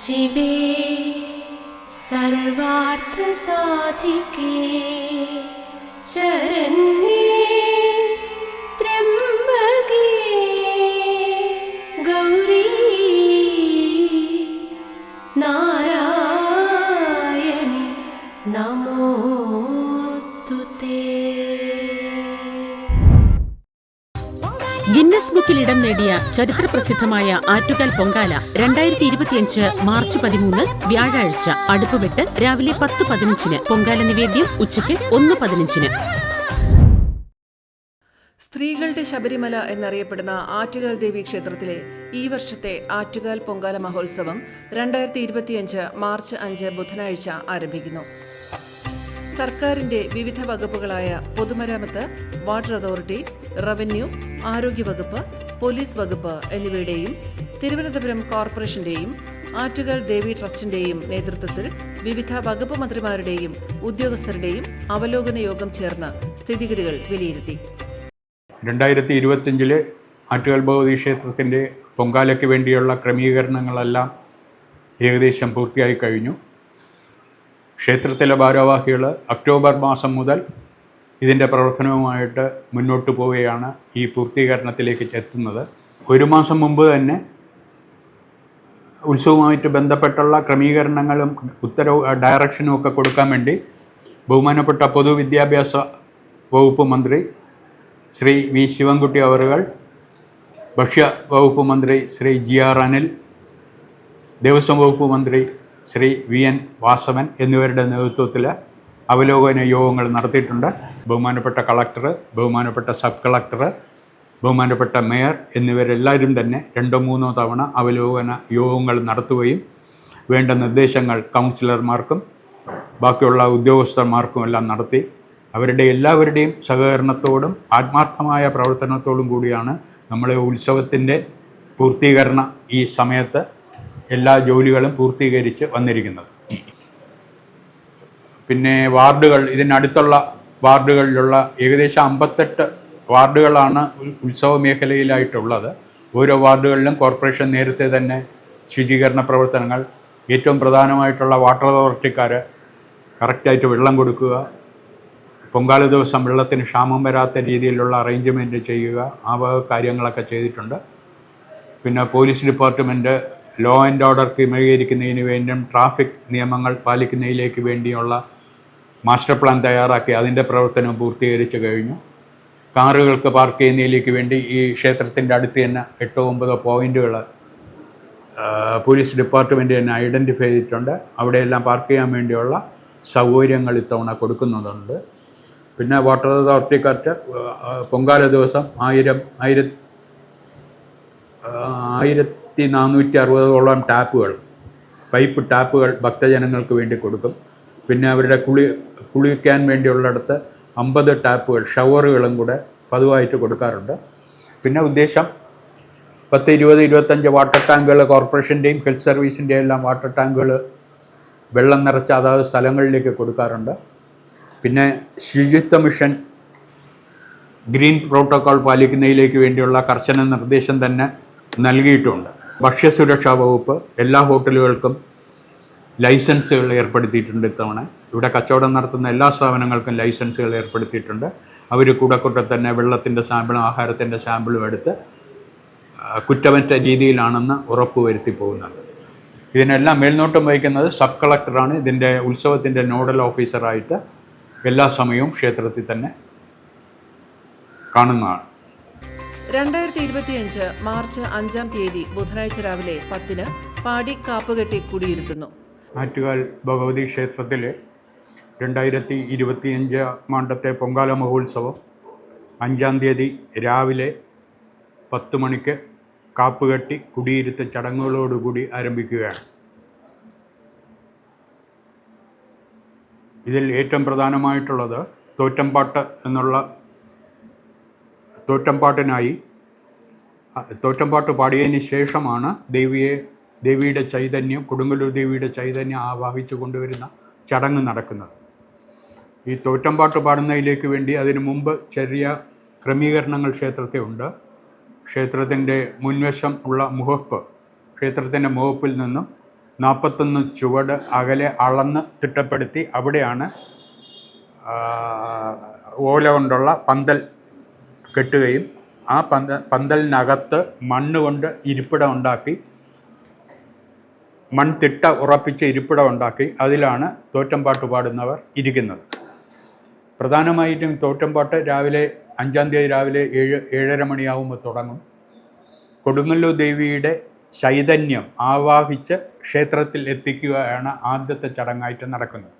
शिवे सर्वार्थसाधिके शरण्ये त्र्यम्बके गौरी नारायणि नमोस्तुते. ഗിന്നസ് ബുക്കിൽ ഇടം നേടിയ ചരിത്രപ്രസിദ്ധമായ ആറ്റുകാൽ പൊങ്കാല 2025 മാർച്ച് 13 വ്യാഴാഴ്ച അടുപ്പുവെട്ട് രാവിലെ 10:15. പൊങ്കാല നിവേദ്യം ഉച്ചയ്ക്ക് 1:15. സ്ത്രീകളുടെ ശബരിമല എന്നറിയപ്പെടുന്ന ആറ്റുകാൽ ദേവി ക്ഷേത്രത്തിലെ ഈ വർഷത്തെ ആറ്റുകാൽ പൊങ്കാല മഹോത്സവം 2025 മാർച്ച് 5 ബുധനാഴ്ച ആരംഭിക്കുന്നു. സർക്കാരിന്റെ വിവിധ വകുപ്പുകളായ പൊതുമരാമത്ത്, വാട്ടർ അതോറിറ്റി, റവന്യൂ, ആരോഗ്യവകുപ്പ്, പോലീസ് വകുപ്പ് എന്നിവയുടെയും തിരുവനന്തപുരം കോർപ്പറേഷന്റെയും ആറ്റുകാൽ ദേവി ട്രസ്റ്റിന്റെയും നേതൃത്വത്തിൽ വിവിധ വകുപ്പ് മന്ത്രിമാരുടെയും ഉദ്യോഗസ്ഥരുടെയും അവലോകന യോഗം ചേർന്ന് സ്ഥിതിഗതികൾ വിലയിരുത്തി. 2025 ആറ്റുകാൽ ഭഗവതി ക്ഷേത്രത്തിൻ്റെ പൊങ്കാലയ്ക്ക് വേണ്ടിയുള്ള ക്രമീകരണങ്ങളെല്ലാം ഏകദേശം പൂർത്തിയായി കഴിഞ്ഞു. ക്ഷേത്രത്തിലെ ഭാരവാഹികൾ ഒക്ടോബർ മാസം മുതൽ ഇതിൻ്റെ പ്രവർത്തനവുമായിട്ട് മുന്നോട്ട് പോവുകയാണ് ഈ പൂർത്തീകരണത്തിലേക്ക് എത്തുന്നത്. ഒരു മാസം മുമ്പ് തന്നെ ഉത്സവവുമായിട്ട് ബന്ധപ്പെട്ടുള്ള ക്രമീകരണങ്ങളും ഡയറക്ഷനും ഒക്കെ കൊടുക്കാൻ വേണ്ടി ബഹുമാനപ്പെട്ട പൊതുവിദ്യാഭ്യാസ വകുപ്പ് മന്ത്രി ശ്രീ വി ശിവൻകുട്ടി അവറുകൾ, ഭക്ഷ്യ വകുപ്പ് മന്ത്രി ശ്രീ GR അനിൽ, ദേവസ്വം വകുപ്പ് മന്ത്രി ശ്രീ VN വാസവൻ എന്നിവരുടെ നേതൃത്വത്തിൽ അവലോകന യോഗങ്ങൾ നടത്തിയിട്ടുണ്ട്. ബഹുമാനപ്പെട്ട കളക്ടർ, ബഹുമാനപ്പെട്ട സബ് കളക്ടർ, ബഹുമാനപ്പെട്ട മേയർ എന്നിവരെല്ലാവരും തന്നെ 2-3 തവണ അവലോകന യോഗങ്ങൾ നടത്തുകയും വേണ്ട നിർദ്ദേശങ്ങൾ കൗൺസിലർമാർക്കും ബാക്കിയുള്ള ഉദ്യോഗസ്ഥന്മാർക്കും എല്ലാം നടത്തി. അവരുടെ എല്ലാവരുടെയും സഹകരണത്തോടും ആത്മാർത്ഥമായ പ്രവർത്തനത്തോടും കൂടിയാണ് നമ്മളെ ഉത്സവത്തിൻ്റെ പൂർത്തീകരണ ഈ സമയത്ത് എല്ലാ ജോലികളും പൂർത്തീകരിച്ച് വന്നിരിക്കുന്നത്. പിന്നെ വാർഡുകൾ, ഇതിനടുത്തുള്ള വാർഡുകളിലുള്ള ഏകദേശം 58 വാർഡുകളാണ് ഉത്സവ മേഖലയിലായിട്ടുള്ളത്. ഓരോ വാർഡുകളിലും കോർപ്പറേഷൻ നേരത്തെ തന്നെ ശുചീകരണ പ്രവർത്തനങ്ങൾ, ഏറ്റവും പ്രധാനമായിട്ടുള്ള വാട്ടർ അതോറിറ്റിക്കാർ കറക്റ്റായിട്ട് വെള്ളം കൊടുക്കുക, പൊങ്കാല ദിവസം വെള്ളത്തിന് ക്ഷാമം വരാത്ത രീതിയിലുള്ള അറേഞ്ച്മെൻറ്റ് ചെയ്യുക, ആ വക കാര്യങ്ങളൊക്കെ ചെയ്തിട്ടുണ്ട്. പിന്നെ police department law and order ക്രമീകരിക്കുന്നതിന് വേണ്ടിയും ട്രാഫിക് നിയമങ്ങൾ പാലിക്കുന്നതിലേക്ക് വേണ്ടിയുള്ള മാസ്റ്റർ പ്ലാൻ തയ്യാറാക്കി അതിൻ്റെ പ്രവർത്തനം പൂർത്തീകരിച്ച് കഴിഞ്ഞു. കാറുകൾക്ക് പാർക്ക് ചെയ്യുന്നതിലേക്ക് വേണ്ടി ഈ ക്ഷേത്രത്തിൻ്റെ അടുത്ത് തന്നെ 8-9 പോയിൻറ്റുകൾ പോലീസ് ഡിപ്പാർട്ട്മെൻറ്റ് തന്നെ ഐഡൻറ്റിഫൈ ചെയ്തിട്ടുണ്ട്. അവിടെയെല്ലാം പാർക്ക് ചെയ്യാൻ വേണ്ടിയുള്ള സൗകര്യങ്ങൾ ഇത്തവണ കൊടുക്കുന്നുണ്ട്. പിന്നെ വാട്ടർ അതോറിറ്റിക്കാർക്ക് പൊങ്കാല ദിവസം 1460ഓളം ടാപ്പുകൾ, പൈപ്പ് ടാപ്പുകൾ ഭക്തജനങ്ങൾക്ക് വേണ്ടി കൊടുക്കും. പിന്നെ അവരുടെ കുളിക്കാൻ വേണ്ടിയുള്ളിടത്ത് 50 ടാപ്പുകൾ, ഷവറുകളും കൂടെ പതിവായിട്ട് കൊടുക്കാറുണ്ട്. പിന്നെ ഉദ്ദേശം 10-20-25 വാട്ടർ ടാങ്കുകൾ കോർപ്പറേഷൻ്റെയും ഹെൽത്ത് സർവീസിൻ്റെയും എല്ലാം വാട്ടർ ടാങ്കുകൾ വെള്ളം നിറച്ച് അതാത് സ്ഥലങ്ങളിലേക്ക് കൊടുക്കാറുണ്ട്. പിന്നെ ശുചിത്വ മിഷൻ ഗ്രീൻ പ്രോട്ടോക്കോൾ പാലിക്കുന്നതിലേക്ക് വേണ്ടിയുള്ള കർശന നിർദ്ദേശം തന്നെ നൽകിയിട്ടുണ്ട്. ഭക്ഷ്യസുരക്ഷാ വകുപ്പ് എല്ലാ ഹോട്ടലുകൾക്കും ലൈസൻസുകൾ ഏർപ്പെടുത്തിയിട്ടുണ്ട്. ഇത്തവണ ഇവിടെ കച്ചവടം നടത്തുന്ന എല്ലാ സ്ഥാപനങ്ങൾക്കും ലൈസൻസുകൾ ഏർപ്പെടുത്തിയിട്ടുണ്ട്. അവർ കൂടെ തന്നെ വെള്ളത്തിൻ്റെ സാമ്പിളും ആഹാരത്തിൻ്റെ സാമ്പിളും എടുത്ത് കുറ്റമറ്റ രീതിയിലാണെന്ന് ഉറപ്പുവരുത്തി പോകുന്നുണ്ട്. ഇതിനെല്ലാം മേൽനോട്ടം വഹിക്കുന്നത് സബ് കളക്ടറാണ്. ഇതിൻ്റെ ഉത്സവത്തിൻ്റെ നോഡൽ ഓഫീസറായിട്ട് എല്ലാ സമയവും ക്ഷേത്രത്തിൽ തന്നെ കാണുന്നതാണ്. 2025 മാർച്ച് 5 ബുധനാഴ്ച രാവിലെ 10 പാടി കാപ്പുകെട്ടി കുടിയിരുത്തുന്നു. ആറ്റുകാൽ ഭഗവതി ക്ഷേത്രത്തിലെ 2025 ആണ്ടത്തെ പൊങ്കാല മഹോത്സവം 5 രാവിലെ 10 മണിക്ക് കാപ്പുകെട്ടി കുടിയിരുത്ത ചടങ്ങുകളോടുകൂടി ആരംഭിക്കുകയാണ്. ഇതിൽ ഏറ്റവും പ്രധാനമായിട്ടുള്ളത് തോറ്റംപാട്ട് പാടിയതിന് ശേഷമാണ് ദേവിയുടെ ചൈതന്യം, കൊടുങ്ങല്ലൂർ ദേവിയുടെ ചൈതന്യം ആവാഹിച്ചു കൊണ്ടുവരുന്ന ചടങ്ങ് നടക്കുന്നത്. ഈ തോറ്റംപാട്ട് പാടുന്നതിലേക്ക് വേണ്ടി അതിനു മുമ്പ് ചെറിയ ക്രമീകരണങ്ങൾ ക്ഷേത്രത്തിൽ ഉണ്ട്. ക്ഷേത്രത്തിൻ്റെ മുൻവശം ഉള്ള മുഖപ്പ്, ക്ഷേത്രത്തിൻ്റെ മുഖപ്പിൽ നിന്നും 41 ചുവട് അകലെ അളന്ന് തിട്ടപ്പെടുത്തി അവിടെയാണ് ഓല കൊണ്ടുള്ള പന്തൽ കെട്ടുകയും ആ പന്തലിനകത്ത് മണ്ണുകൊണ്ട് ഇരിപ്പിടം ഉണ്ടാക്കി, മൺതിട്ട ഉറപ്പിച്ച ഇരിപ്പിടം ഉണ്ടാക്കി അതിലാണ് തോറ്റംപാട്ട് പാടുന്നവർ ഇരിക്കുന്നത്. പ്രധാനമായിട്ടും തോറ്റംപാട്ട് രാവിലെ 5-ാം തീയതി രാവിലെ 7-7:30 മണിയാകുമ്പോൾ തുടങ്ങും. കൊടുങ്ങല്ലൂർ ദേവിയുടെ ചൈതന്യം ആവാഹിച്ച് ക്ഷേത്രത്തിൽ എത്തിക്കുകയാണ് ആദ്യത്തെ ചടങ്ങായിട്ട് നടക്കുന്നത്.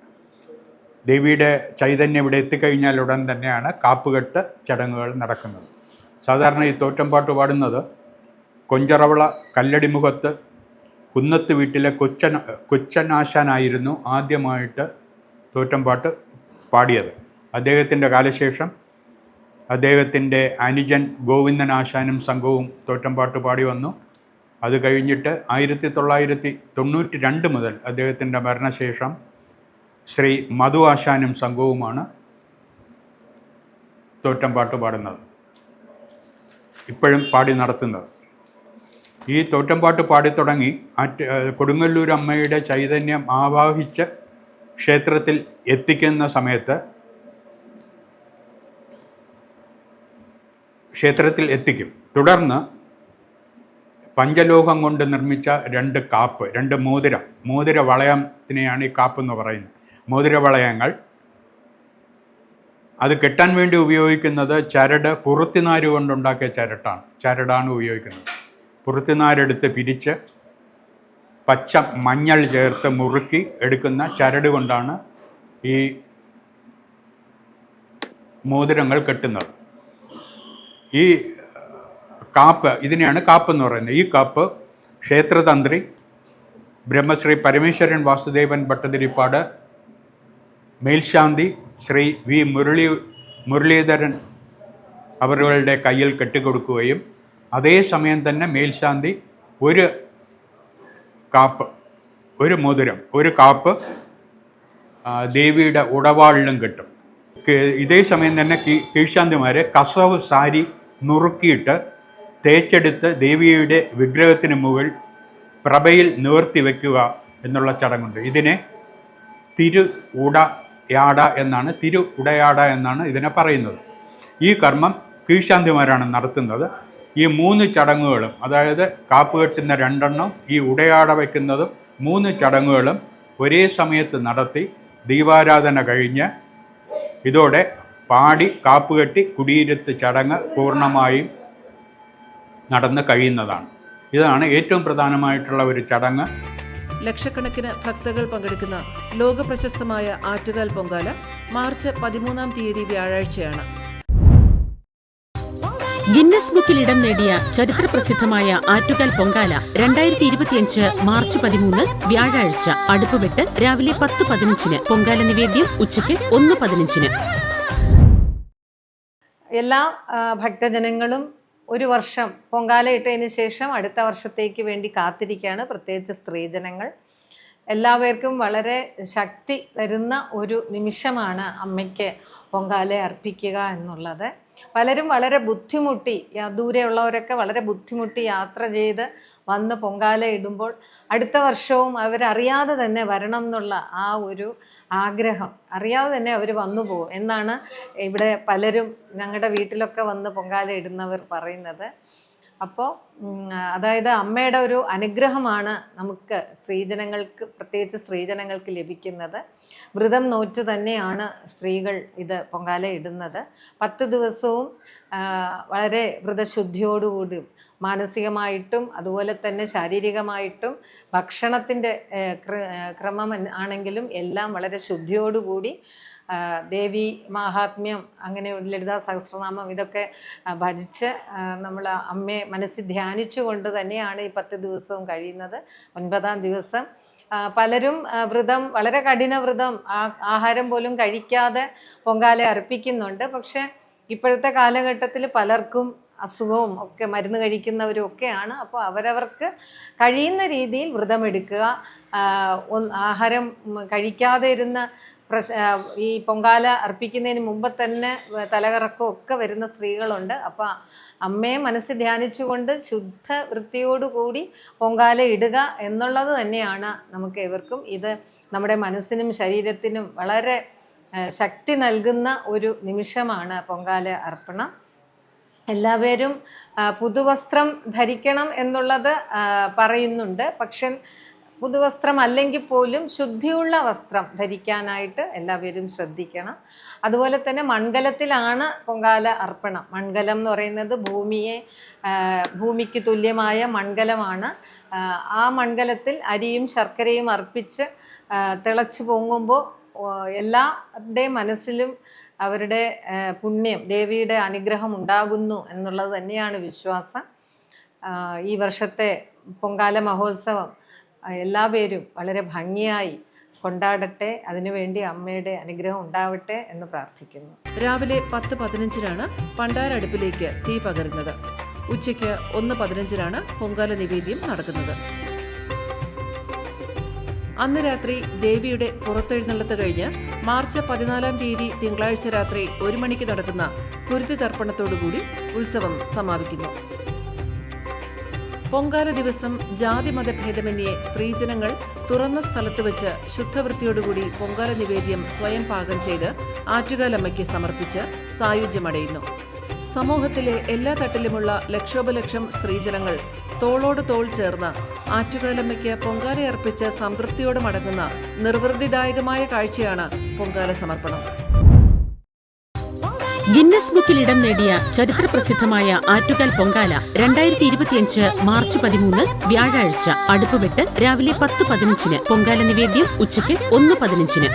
ദേവിയുടെ ചൈതന്യം ഇവിടെ എത്തിക്കഴിഞ്ഞാൽ ഉടൻ തന്നെയാണ് കാപ്പുകെട്ട് ചടങ്ങുകൾ നടക്കുന്നത്. സാധാരണ ഈ തോറ്റംപാട്ട് പാടുന്നത് കൊഞ്ചറവള കല്ലടിമുഖത്ത് കുന്നത്ത് വീട്ടിലെ കൊച്ചനാശാനായിരുന്നു ആദ്യമായിട്ട് തോറ്റംപാട്ട് പാടിയത്. അദ്ദേഹത്തിൻ്റെ കാലശേഷം അദ്ദേഹത്തിൻ്റെ അനുജൻ ഗോവിന്ദനാശാനും സംഘവും തോറ്റംപാട്ട് പാടി വന്നു. അത് കഴിഞ്ഞിട്ട് 1992 മുതൽ അദ്ദേഹത്തിൻ്റെ മരണശേഷം ശ്രീ മധു ആശാനും സംഘവുമാണ് തോറ്റംപാട്ട് പാടുന്നത്, ഇപ്പോഴും പാടി നടത്തുന്നത്. ഈ തോറ്റംപാട്ട് പാടിത്തുടങ്ങി കൊടുങ്ങല്ലൂർ അമ്മയുടെ ചൈതന്യം ആവാഹിച്ച് ക്ഷേത്രത്തിൽ എത്തിക്കുന്ന സമയത്ത് ക്ഷേത്രത്തിൽ എത്തിക്കും. തുടർന്ന് പഞ്ചലോഹം കൊണ്ട് നിർമ്മിച്ച 2 കാപ്പ്, 2 മോതിര വളയത്തിനെയാണ് ഈ കാപ്പ് എന്ന് പറയുന്നത്. മോതിര വളയങ്ങൾ അത് കെട്ടാൻ വേണ്ടി ഉപയോഗിക്കുന്നത് ചരട്, പുറത്തിനാര് കൊണ്ടുണ്ടാക്കിയ ചരടാണ് ഉപയോഗിക്കുന്നത്. പുറത്തിനാരെടുത്ത് പിരിച്ച് പച്ച മഞ്ഞൾ ചേർത്ത് മുറുക്കി എടുക്കുന്ന ചരട് കൊണ്ടാണ് ഈ മോതിരങ്ങൾ കെട്ടുന്നത്. ഈ കാപ്പ്, ഇതിനെയാണ് കാപ്പ് എന്ന് പറയുന്നത്. ഈ കാപ്പ് ക്ഷേത്രതന്ത്രി ബ്രഹ്മശ്രീ പരമേശ്വരൻ വാസുദേവൻ ഭട്ടതിരിപ്പാട് മേൽശാന്തി ശ്രീ വി മുരളീധരൻ അവരുടെ കയ്യിൽ കെട്ടിക്കൊടുക്കുകയും അതേസമയം തന്നെ മേൽശാന്തി ഒരു മോതിരം, ഒരു കാപ്പ് ദേവിയുടെ ഉടവാളിലും കെട്ടും. ഇതേ സമയം തന്നെ കീഴ്ശാന്തിമാർ കസവ് സാരി നുറുക്കിയിട്ട് തേച്ചെടുത്ത് ദേവിയുടെ വിഗ്രഹത്തിന് മുകളിൽ പ്രഭയിൽ നിവർത്തി വയ്ക്കുക എന്നുള്ള ചടങ്ങുണ്ട്. ഇതിനെ തിരുഉടയാട എന്നാണ് ഇതിനെ പറയുന്നത്. ഈ കർമ്മം കീഴ്ശാന്തിമാരാണ് നടത്തുന്നത്. ഈ 3 ചടങ്ങുകളും, അതായത് കാപ്പ് കെട്ടുന്ന 2 ഈ ഉടയാട വയ്ക്കുന്നതും 3 ചടങ്ങുകളും ഒരേ സമയത്ത് നടത്തി ദീപാരാധന കഴിഞ്ഞ് ഇതോടെ പാടി കാപ്പുകെട്ടി കുടിയിരുത്ത് ചടങ്ങ് പൂർണ്ണമായും നടന്ന് കഴിയുന്നതാണ്. ഇതാണ് ഏറ്റവും പ്രധാനമായിട്ടുള്ള ഒരു ചടങ്ങ്. ലക്ഷക്കണക്കിന് ഭക്തകൾ പങ്കെടുക്കുന്ന ലോകപ്രശസ്തമായ ആറ്റുകാൽ പൊങ്കാല മാർച്ച് 13-ാം തീയതി വ്യാഴാഴ്ചയാണ്. ഗിന്നസ് ബുക്കിൽ ഇടം നേടിയ ചരിത്രപ്രസിദ്ധമായ ആറ്റുകാൽ പൊങ്കാല 2025 മാർച്ച് 13 വ്യാഴാഴ്ച അടുപ്പുവെട്ട് രാവിലെ 10:15. പൊങ്കാല നിവേദ്യം ഉച്ചയ്ക്ക് 1:15. എല്ലാ ഭക്തജനങ്ങളും ഒരു വർഷം പൊങ്കാല ഇട്ടതിന് ശേഷം അടുത്ത വർഷത്തേക്ക് വേണ്ടി കാത്തിരിക്കുകയാണ്. പ്രത്യേകിച്ച് സ്ത്രീജനങ്ങൾ എല്ലാവർക്കും വളരെ ശക്തി തരുന്ന ഒരു നിമിഷമാണ് അമ്മയ്ക്ക് പൊങ്കാല അർപ്പിക്കുക എന്നുള്ളത്. പലരും വളരെ ബുദ്ധിമുട്ടി, ദൂരെയുള്ളവരൊക്കെ വളരെ ബുദ്ധിമുട്ടി യാത്ര ചെയ്ത് വന്ന് പൊങ്കാല ഇടുമ്പോൾ അടുത്ത വർഷവും അവരറിയാതെ തന്നെ വരണം എന്നുള്ള ആ ഒരു ആഗ്രഹം അറിയാതെ തന്നെ അവർ വന്നു പോകും എന്നാണ് ഇവിടെ പലരും ഞങ്ങളുടെ വീട്ടിലൊക്കെ വന്ന് പൊങ്കാല ഇടുന്നവർ പറയുന്നത്. അപ്പോൾ അതായത് അമ്മയുടെ ഒരു അനുഗ്രഹമാണ് നമുക്ക് സ്ത്രീജനങ്ങൾക്ക്, പ്രത്യേകിച്ച് സ്ത്രീജനങ്ങൾക്ക് ലഭിക്കുന്നത്. വ്രതം നോറ്റു തന്നെയാണ് സ്ത്രീകൾ ഇത് പൊങ്കാല ഇടുന്നത്. 10 ദിവസവും വളരെ വ്രതശുദ്ധിയോടുകൂടി മാനസികമായിട്ടും അതുപോലെ തന്നെ ശാരീരികമായിട്ടും ഭക്ഷണത്തിൻ്റെ ക്രമം ആണെങ്കിലും എല്ലാം വളരെ ശുദ്ധിയോടുകൂടി ദേവി മാഹാത്മ്യം, അങ്ങനെ ലളിതാ സഹസ്രനാമം ഇതൊക്കെ ഭജിച്ച് നമ്മൾ അമ്മയെ മനസ്സിൽ ധ്യാനിച്ചുകൊണ്ട് തന്നെയാണ് ഈ 10 ദിവസവും കഴിയുന്നത്. 9-ാം ദിവസം പലരും വ്രതം, വളരെ കഠിന വ്രതം, ആഹാരം പോലും കഴിക്കാതെ പൊങ്കാല അർപ്പിക്കുന്നുണ്ട്. പക്ഷെ ഇപ്പോഴത്തെ കാലഘട്ടത്തിൽ പലർക്കും അസുഖവും ഒക്കെ, മരുന്ന് കഴിക്കുന്നവരും ഒക്കെയാണ്. അപ്പോൾ അവരവർക്ക് കഴിയുന്ന രീതിയിൽ വ്രതമെടുക്കുക. ആഹാരം കഴിക്കാതെ ഇരുന്ന് ഈ പൊങ്കാല അർപ്പിക്കുന്നതിന് മുമ്പ് തന്നെ തലകറക്കവും ഒക്കെ വരുന്ന സ്ത്രീകളുണ്ട്. അപ്പോൾ അമ്മയെ മനസ്സിൽ ധ്യാനിച്ചുകൊണ്ട് ശുദ്ധ വൃത്തിയോടുകൂടി പൊങ്കാല ഇടുക എന്നുള്ളത് തന്നെയാണ് നമുക്ക് ഏവർക്കും ഇത് നമ്മുടെ മനസ്സിനും ശരീരത്തിനും വളരെ ശക്തി നൽകുന്ന ഒരു നിമിഷമാണ് പൊങ്കാല അർപ്പണം. എല്ലാവരും പുതുവസ്ത്രം ധരിക്കണം എന്നുള്ളത് പറയുന്നുണ്ട്. പക്ഷെ പുതുവസ്ത്രം അല്ലെങ്കിൽ പോലും ശുദ്ധിയുള്ള വസ്ത്രം ധരിക്കാനായിട്ട് എല്ലാവരും ശ്രദ്ധിക്കണം. അതുപോലെ തന്നെ മൺകലത്തിലാണ് പൊങ്കാല അർപ്പണം. മൺകലം എന്ന് പറയുന്നത് ഭൂമിക്ക് തുല്യമായ മൺകലമാണ്. ആ മൺകലത്തിൽ അരിയും ശർക്കരയും അർപ്പിച്ച് തിളച്ചു പൊങ്ങുമ്പോൾ എല്ലാവരുടെയും മനസ്സിലും അവരുടെ പുണ്യം, ദേവിയുടെ അനുഗ്രഹം ഉണ്ടാകുന്നു എന്നുള്ളത് തന്നെയാണ് വിശ്വാസം. ഈ വർഷത്തെ പൊങ്കാല മഹോത്സവം എല്ലാവരും വളരെ ഭംഗിയായി കൊണ്ടാടട്ടെ. അതിനുവേണ്ടി അമ്മയുടെ അനുഗ്രഹം ഉണ്ടാവട്ടെ എന്ന് പ്രാർത്ഥിക്കുന്നു. രാവിലെ 10:15 പണ്ടാരടുപ്പിലേക്ക് തീ പകരുന്നത്. ഉച്ചയ്ക്ക് 1:15 പൊങ്കാല നിവേദ്യം നടക്കുന്നത്. അന്ന് രാത്രി ദേവിയുടെ പുറത്തെഴുന്നള്ളത്ത് കഴിഞ്ഞ് മാർച്ച് 14 തിങ്കളാഴ്ച രാത്രി 1 മണിക്ക് നടക്കുന്ന കുരുതി തർപ്പണത്തോടുകൂടി ഉത്സവം സമാപിക്കുന്നു. പൊങ്കാല ദിവസം ജാതിമതഭേദമന്യേ സ്ത്രീജനങ്ങൾ തുറന്ന സ്ഥലത്ത് വെച്ച് ശുദ്ധവൃത്തിയോടുകൂടി പൊങ്കാല നിവേദ്യം സ്വയം പാകം ചെയ്ത് ആറ്റുകാലമ്മയ്ക്ക് സമർപ്പിച്ച് സായുജ്യമടയുന്നു. സമൂഹത്തിലെ എല്ലാ തട്ടിലുമുള്ള ലക്ഷോപലക്ഷം സ്ത്രീജനങ്ങൾ തോളോട് തോൾ ചേർന്ന് ആറ്റുകാലമ്മയ്ക്ക് പൊങ്കാലയർപ്പിച്ച് സംതൃപ്തിയോടെ മടങ്ങുന്ന നിർവൃതിദായകമായ കാഴ്ചയാണ് പൊങ്കാല സമർപ്പണം. ഗിന്നസ് ബുക്കിൽ ഇടം നേടിയ ചരിത്രപ്രസിദ്ധമായ ആറ്റുകാൽ പൊങ്കാല 2025 മാർച്ച് 13 വ്യാഴാഴ്ച അടുപ്പുവെട്ട് രാവിലെ 10:15 പൊങ്കാല നിവേദ്യം ഉച്ചയ്ക്ക് 1:15.